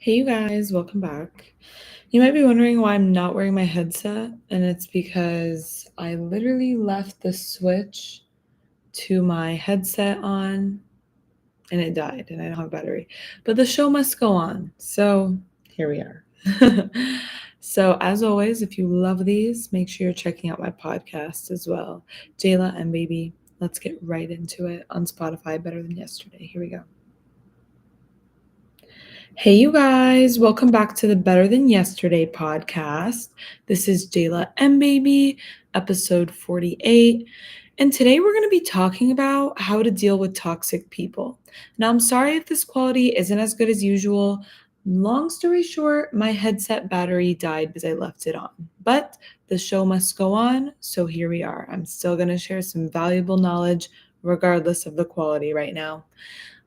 Hey, you guys, welcome back. You might be wondering why I'm not wearing my headset, and it's because I literally left the switch to my headset on and it died, and I don't have battery. But the show must go on, so here we are. So, as always, if you love these, make sure you're checking out my podcast as well. Jayla and Baby, let's get right into it on Spotify, Better Than Yesterday. Here we go. Hey, you guys, welcome back to the Better Than Yesterday podcast. This is Jayla M Baby, episode 48. And today we're going to be talking about how to deal with toxic people. Now, I'm sorry if this quality isn't as good as usual. Long story short, my headset battery died because I left it on. But the show must go on, so here we are. I'm still going to share some valuable knowledge regardless of the quality right now.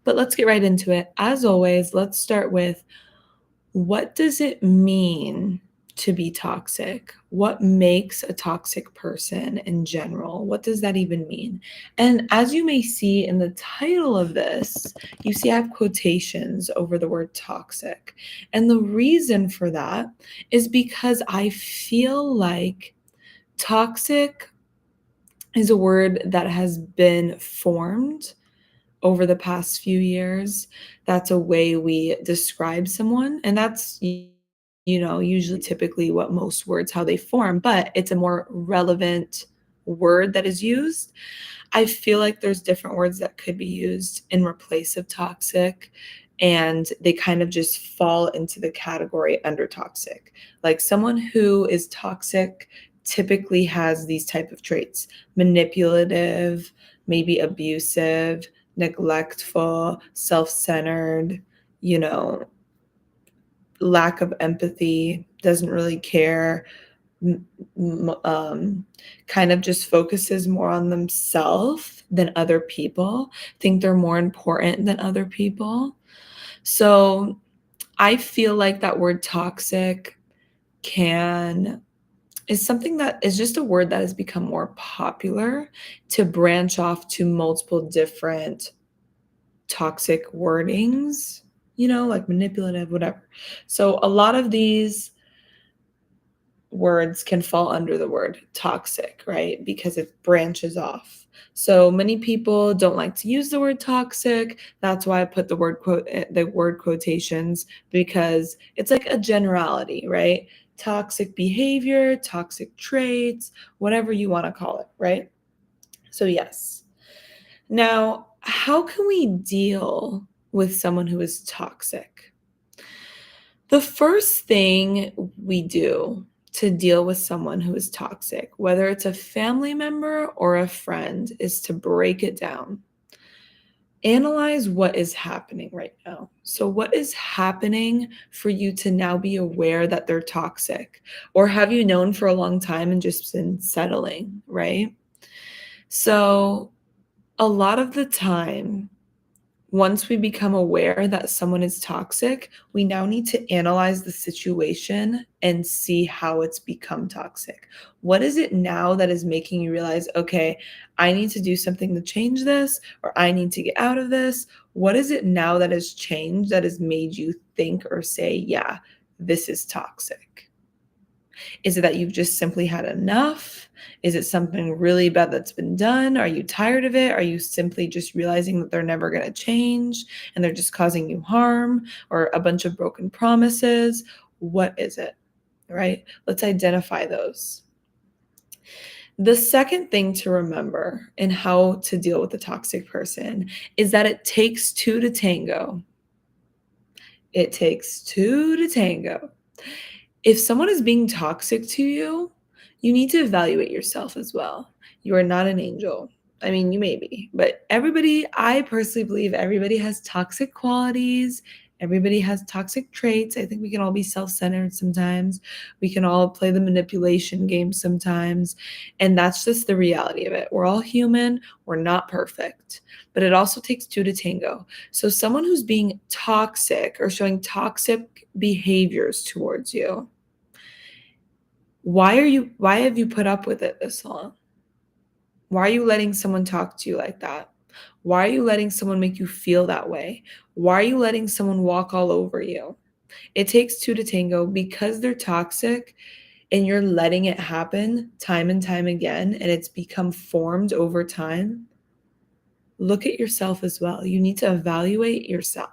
But let's get right into it. As always, let's start with what does it mean to be toxic? What makes a toxic person in general? What does that even mean? And as you may see in the title of this, you see I have quotations over the word toxic. And the reason for that is because I feel like toxic is a word that has been formed over the past few years. That's a way we describe someone. And that's, usually typically what most words, how they form, but it's a more relevant word that is used. I feel like there's different words that could be used in replace of toxic, and they kind of just fall into the category under toxic. Like someone who is toxic typically has these type of traits: manipulative, maybe abusive, neglectful, self-centered, you know, lack of empathy, doesn't really care, kind of just focuses more on themselves than other people, think they're more important than other people. So I feel like that word toxic can is something that is just a word that has become more popular to branch off to multiple different toxic wordings, like manipulative, whatever. So a lot of these words can fall under the word toxic, right? Because it branches off. So many people don't like to use the word toxic. That's why I put the word quotations, because it's like a generality, right? Toxic behavior, toxic traits, whatever you want to call it, right? So yes. Now, how can we deal with someone who is toxic? The first thing we do to deal with someone who is toxic, whether it's a family member or a friend, is to break it down. Analyze what is happening right now. So, what is happening for you to now be aware that they're toxic? Or have you known for a long time and just been settling, right? So, a lot of the time, once we become aware that someone is toxic, we now need to analyze the situation and see how it's become toxic. What is it now that is making you realize, okay, I need to do something to change this, or I need to get out of this? What is it now that has changed that has made you think or say, yeah, this is toxic? Is it that you've just simply had enough? Is it something really bad that's been done? Are you tired of it? Are you simply just realizing that they're never going to change and they're just causing you harm, or a bunch of broken promises? What is it? Right? Let's identify those. The second thing to remember in how to deal with a toxic person is that it takes two to tango. It takes two to tango. If someone is being toxic to you, you need to evaluate yourself as well. You are not an angel. I mean, you may be, but I personally believe everybody has toxic qualities. Everybody has toxic traits. I think we can all be self centered sometimes. We can all play the manipulation game sometimes. And that's just the reality of it. We're all human. We're not perfect. But it also takes two to tango. So, someone who's being toxic or showing toxic behaviors towards you, why have you put up with it this long? Why are you letting someone talk to you like that? Why are you letting someone make you feel that way? Why are you letting someone walk all over you? It takes two to tango because they're toxic and you're letting it happen time and time again, and it's become formed over time. Look at yourself as well. You need to evaluate yourself.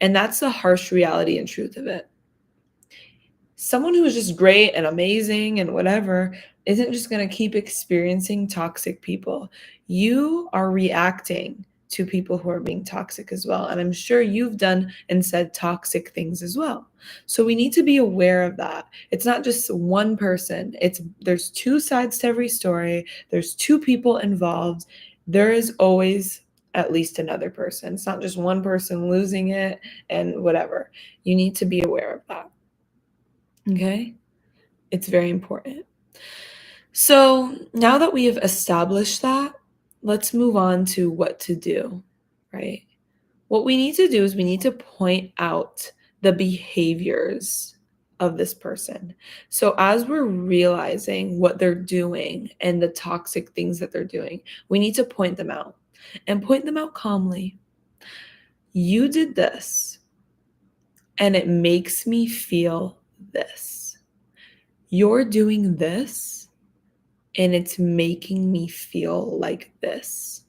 And that's the harsh reality and truth of it. Someone who is just great and amazing and whatever isn't just going to keep experiencing toxic people. You are reacting to people who are being toxic as well. And I'm sure you've done and said toxic things as well. So we need to be aware of that. It's not just one person. There's two sides to every story. There's two people involved. There is always at least another person. It's not just one person losing it and whatever. You need to be aware of that. Okay? It's very important. So now that we have established that, let's move on to what to do, right? What we need to do is we need to point out the behaviors of this person. So as we're realizing what they're doing and the toxic things that they're doing, we need to point them out and point them out calmly. You did this, and it makes me feel this. You're doing this, and it's making me feel like this.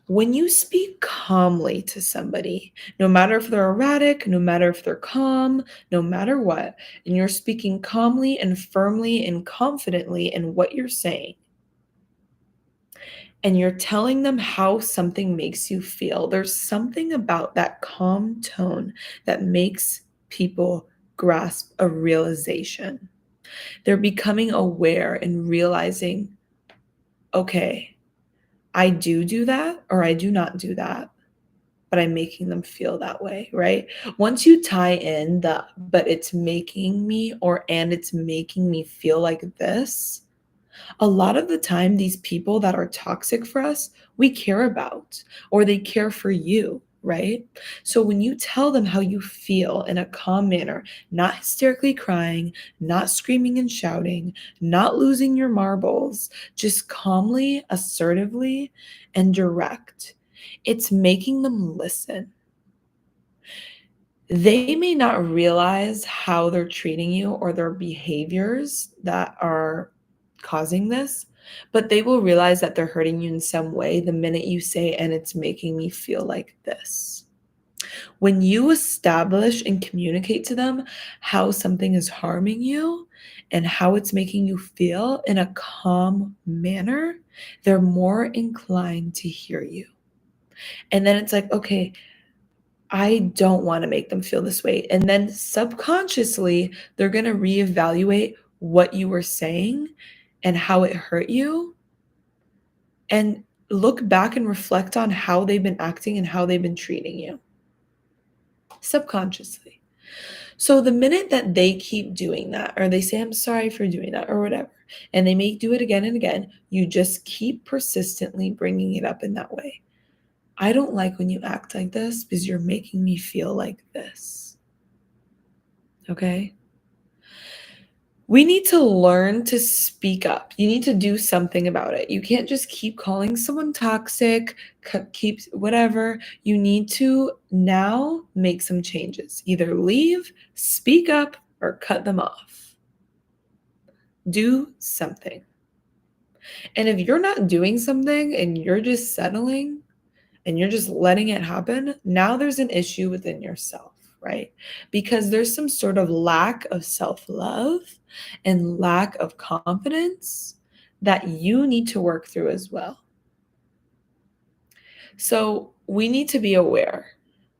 When you speak calmly to somebody, no matter if they're erratic, no matter if they're calm, no matter what, and you're speaking calmly and firmly and confidently in what you're saying, and you're telling them how something makes you feel, there's something about that calm tone that makes people grasp a realization. They're becoming aware and realizing, okay, I do that, or I do not do that, but I'm making them feel that way, right? Once you tie in the, but it's making me, and it's making me feel like this, a lot of the time, these people that are toxic for us, we care about, or they care for you, right? So when you tell them how you feel in a calm manner, not hysterically crying, not screaming and shouting, not losing your marbles, just calmly, assertively, and direct, it's making them listen. They may not realize how they're treating you or their behaviors that are causing this, but they will realize that they're hurting you in some way the minute you say, and it's making me feel like this. When you establish and communicate to them how something is harming you and how it's making you feel in a calm manner, they're more inclined to hear you. And then it's like, okay, I don't want to make them feel this way. And then subconsciously, they're going to reevaluate what you were saying and how it hurt you and look back and reflect on how they've been acting and how they've been treating you subconsciously. So the minute that they keep doing that, or they say, I'm sorry for doing that, or whatever, and they may do it again and again, you just keep persistently bringing it up in that way. I don't like when you act like this because you're making me feel like this. Okay? We need to learn to speak up. You need to do something about it. You can't just keep calling someone toxic, keep whatever. You need to now make some changes. Either leave, speak up, or cut them off. Do something. And if you're not doing something and you're just settling, and you're just letting it happen, now there's an issue within yourself, right? Because there's some sort of lack of self-love and lack of confidence that you need to work through as well. So we need to be aware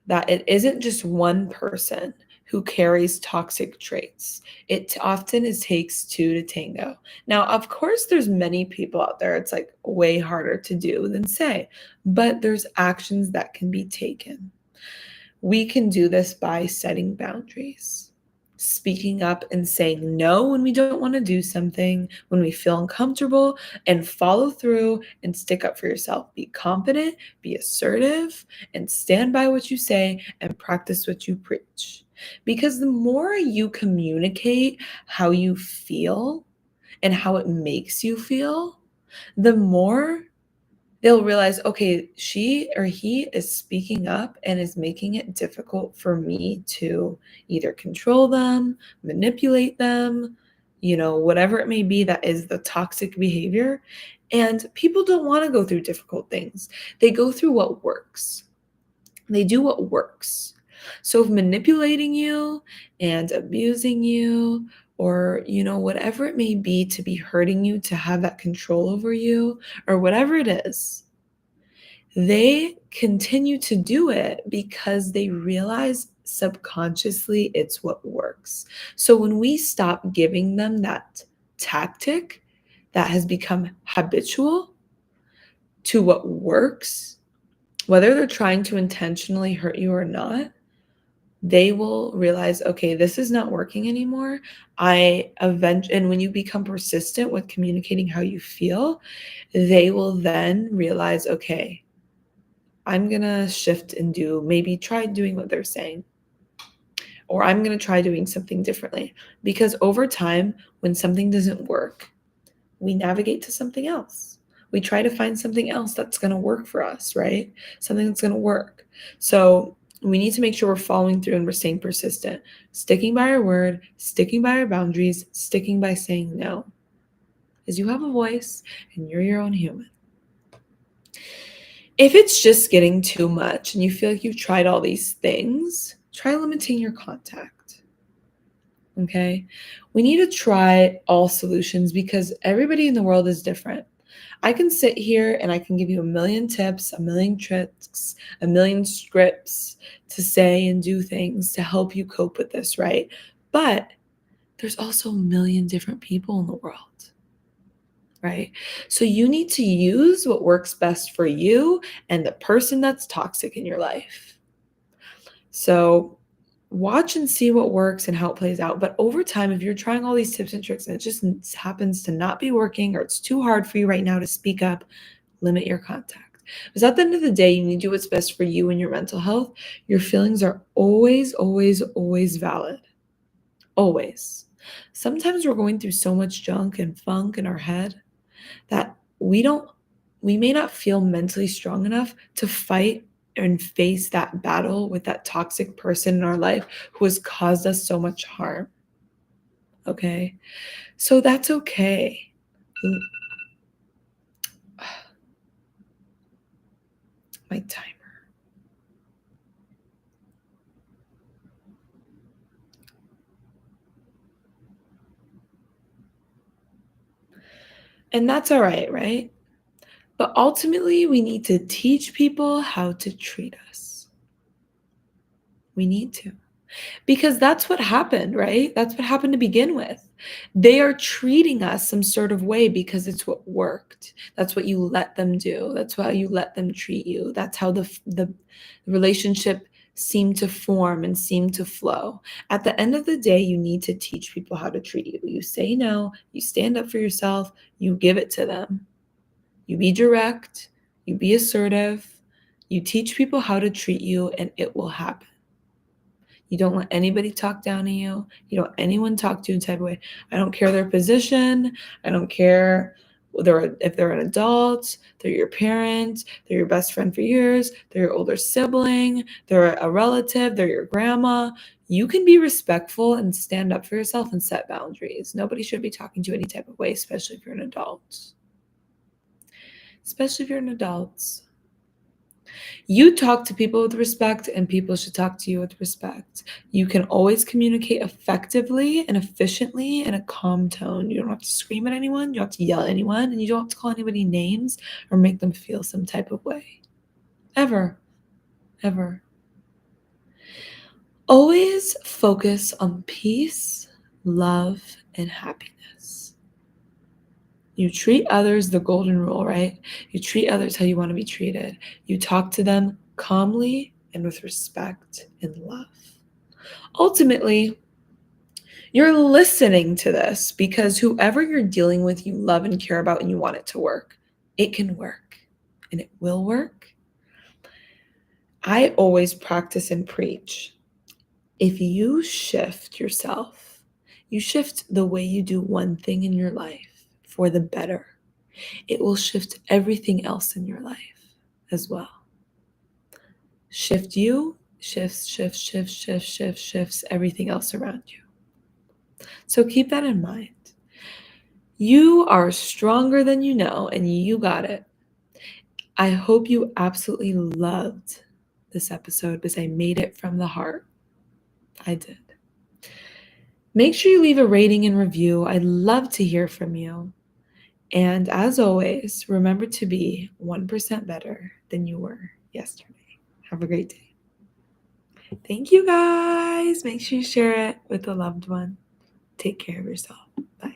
that it isn't just one person who carries toxic traits. It often takes two to tango. Now, of course, there's many people out there. It's like way harder to do than say, but there's actions that can be taken. We can do this by setting boundaries, speaking up and saying no when we don't want to do something, when we feel uncomfortable, and follow through and stick up for yourself. Be confident, be assertive, and stand by what you say and practice what you preach. Because the more you communicate how you feel and how it makes you feel, the more they'll realize, okay, she or he is speaking up and is making it difficult for me to either control them, manipulate them, whatever it may be that is the toxic behavior. And people don't want to go through difficult things. They go through what works. They do what works. So if manipulating you and abusing you, or whatever it may be, to be hurting you, to have that control over you, or whatever it is, they continue to do it because they realize subconsciously it's what works. So when we stop giving them that tactic that has become habitual to what works, whether they're trying to intentionally hurt you or not, they will realize, okay, this is not working anymore. And when you become persistent with communicating how you feel, they will then realize, okay, I'm going to shift and maybe try doing what they're saying, or I'm going to try doing something differently. Because over time, when something doesn't work, we navigate to something else. We try to find something else that's going to work for us, right? Something that's going to work. So we need to make sure we're following through and we're staying persistent, sticking by our word, sticking by our boundaries, sticking by saying no. Because you have a voice and you're your own human. If it's just getting too much and you feel like you've tried all these things, try limiting your contact. Okay? We need to try all solutions because everybody in the world is different. I can sit here and I can give you a million tips, a million tricks, a million scripts to say and do things to help you cope with this, right? But there's also a million different people in the world, right? So you need to use what works best for you and the person that's toxic in your life. So watch and see what works and how it plays out. But over time, if you're trying all these tips and tricks and it just happens to not be working, or it's too hard for you right now to speak up, limit your contact. Because at the end of the day, you need to do what's best for you and your mental health. Your feelings are always, always, always valid. Always. Sometimes we're going through so much junk and funk in our head that we may not feel mentally strong enough to fight and face that battle with that toxic person in our life who has caused us so much harm. Okay? So that's okay. My timer. And that's all right, right? But ultimately, we need to teach people how to treat us. We need to. Because that's what happened, right? That's what happened to begin with. They are treating us some sort of way because it's what worked. That's what you let them do. That's how you let them treat you. That's how the relationship seemed to form and seemed to flow. At the end of the day, you need to teach people how to treat you. You say no, you stand up for yourself, you give it to them. You be direct, you be assertive, you teach people how to treat you, and it will happen. You don't let anybody talk down to you. You don't let anyone talk to you in type of way. I don't care their position. I don't care if they're an adult, they're your parent, they're your best friend for years, they're your older sibling, they're a relative, they're your grandma. You can be respectful and stand up for yourself and set boundaries. Nobody should be talking to you any type of way, especially if you're an adult. Especially if you're an adult. You talk to people with respect, and people should talk to you with respect. You can always communicate effectively and efficiently in a calm tone. You don't have to scream at anyone, you don't have to yell at anyone, and you don't have to call anybody names or make them feel some type of way. Ever. Ever. Always focus on peace, love, and happiness. You treat others, the golden rule, right? You treat others how you want to be treated. You talk to them calmly and with respect and love. Ultimately, you're listening to this because whoever you're dealing with, you love and care about, and you want it to work. It can work, and it will work. I always practice and preach. If you shift yourself, you shift the way you do one thing in your life for the better, it will shift everything else in your life as well. Shift you, shifts everything else around you. So keep that in mind. You are stronger than you know, and you got it. I hope you absolutely loved this episode because I made it from the heart. I did. Make sure you leave a rating and review. I'd love to hear from you. And as always, remember to be 1% better than you were yesterday. Have a great day. Thank you guys. Make sure you share it with a loved one. Take care of yourself. Bye.